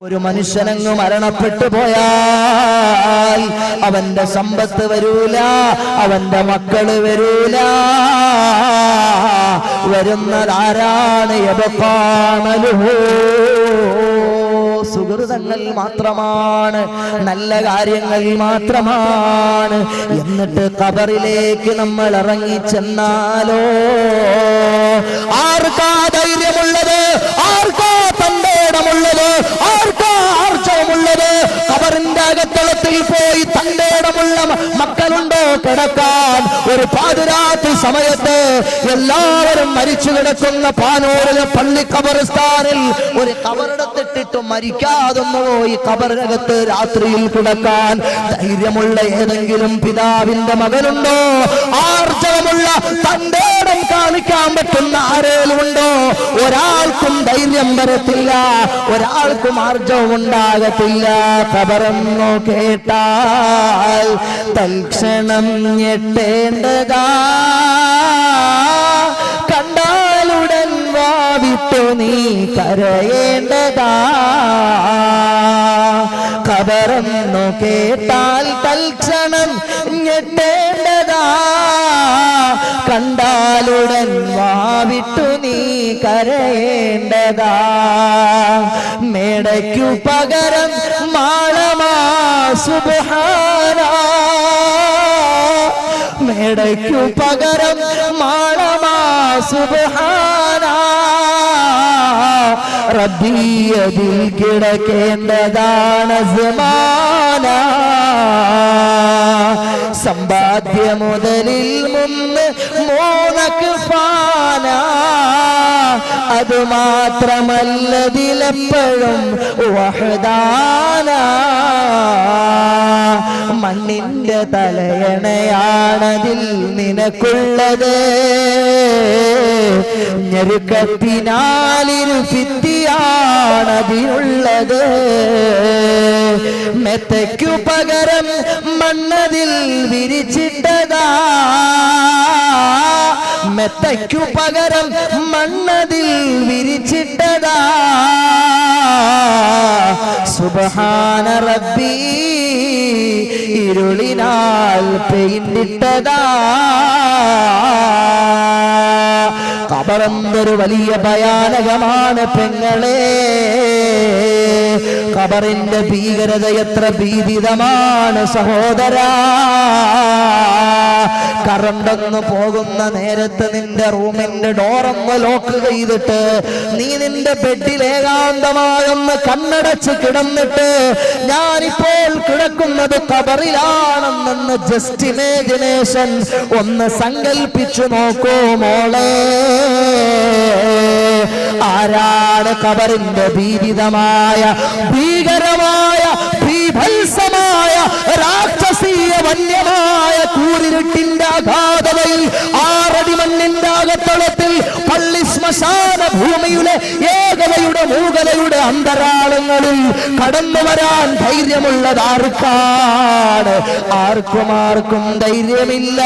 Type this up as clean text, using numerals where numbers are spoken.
ഒരു മനുഷ്യനങ്ങ് മരണപ്പെട്ടു പോയാൽ അവന്റെ സമ്പത്ത് വരൂല, അവന്റെ മക്കള് വരൂല. വരുന്നതാരാണ്? സുഹൃതങ്ങൾ മാത്രമാണ്, നല്ല കാര്യങ്ങൾ മാത്രമാണ്. എന്നിട്ട് ഖബറിലേക്ക് നമ്മൾ ഇറങ്ങിച്ചെന്നാലോ ആർക്കാ ധൈര്യമുള്ളത്? ആർക്കാ തന്റെ ഇടമുള്ളത്? ആർക്കാ ആർജവമുള്ളത്? ഖബറിന്റെ അകത്തളത്തിൽ പോയി തന്റെ ഇടമുള്ള മക്കളുണ്ടോ കിടക്കാൻ? ഒരു പാതിരാത്രി സമയത്ത് എല്ലാവരും മരിച്ചു കിടക്കുന്ന പാനൂരിലെ പള്ളി ഖബർസ്ഥാനിൽ ഒരു ഖബറെടുത്തിട്ട് മരിക്കാതൊന്നു പോയി ഖബറിനകത്ത് രാത്രിയിൽ കിടക്കാൻ ധൈര്യമുള്ള ഏതെങ്കിലും പിതാവിന്റെ മകനുണ്ടോ? ആർജവമുള്ള തന്റെ ഇടം കാണിക്കാൻ പറ്റുന്ന ആരേലും ഉണ്ടോ? ഒരാൾക്കും ധൈര്യം വരത്തില്ല, ഒരാൾക്കും ആർജവം ഉണ്ടാകത്തില്ല. ഖബറെന്നു കേട്ടാൽ തൽക്ഷണം ഞെട്ടേണ്ടതാ, കണ്ടാലുടൻ വാവിട്ടു നീ കരയേണ്ടതാ. ഖബറെന്നു കേട്ടാൽ തൽക്ഷണം ഞെട്ടേണ്ടതാ, കണ്ടാലുടൻ വാവിട്ടു നീ കരയേണ്ടതാ. മേടയ്ക്കു പകരം മാളമാ സുബ്ഹാനാ, മേടയ്ക്കു പകരം മാളമാ സുബ്ഹാനാ. റബ്ബിയതിൽ കിടക്കേണ്ടതാണ് സമാന. സമ്പാദ്യ മുതലിൽ മുന്ന് മൂന്നക്ഫാന, അത് മാത്രമല്ലതിലെപ്പോഴും വഹദാന. മണ്ണിന്റെ തലയണയാണതിൽ നിനക്കുള്ളത്, ഞെരുക്കത്തിനാലിരു ഭിത്തിയാണതിനുള്ളത്. മെത്തയ്ക്കു പകരം മണ്ണതിൽ വിരിച്ചിട്ടതാ, മെത്തയ്ക്കു പകരം മണ്ണതിൽ വിരിച്ചിട്ടതാ. സുബ്ഹാന റബ്ബി, ഇരുളിനാൽ പെയിന്റിട്ടതാ. ഖബറെന്തൊരു വലിയ ഭയാനകമാണ് പെങ്ങളെ. ഖബറിന്റെ ഭീകരത എത്ര ഭീതിതമാണ് സഹോദരാ. കറണ്ടൊന്ന് പോകുന്ന നേരത്ത് നിന്റെ റൂമിന്റെ ഡോറൊന്ന് ലോക്ക് ചെയ്തിട്ട് നീ നിന്റെ ബെഡിൽ ഏകാന്തമായൊന്ന് കണ്ണടച്ച് കിടന്നിട്ട് ഞാനിപ്പോൾ കിടക്കുന്നത് ഖബറിലാണെന്ന് ജസ്റ്റ് ഇമാജിനേഷൻ ഒന്ന് സങ്കൽപ്പിച്ചു നോക്കൂ മോളെ. ആരാണ് ഖബറിന്റെ ഭീതിതമായ ഭീകരമായ ഭീഭത്സമായ രാക്ഷസീയ വന്യമായ കൂരിരുട്ടിന്റെ അഗാധതയിൽ 6 അടി മണ്ണിന്റെ അകത്തളത്തിൽ പള്ളി ശ്മശാന ഭൂമിയിലെ ഏകതയുടെ മൂകതയുടെ അന്തരാളങ്ങളിൽ കടന്നു വരാൻ ധൈര്യമുള്ളത് ആർക്കാണ്? ആർക്കും ധൈര്യമില്ല.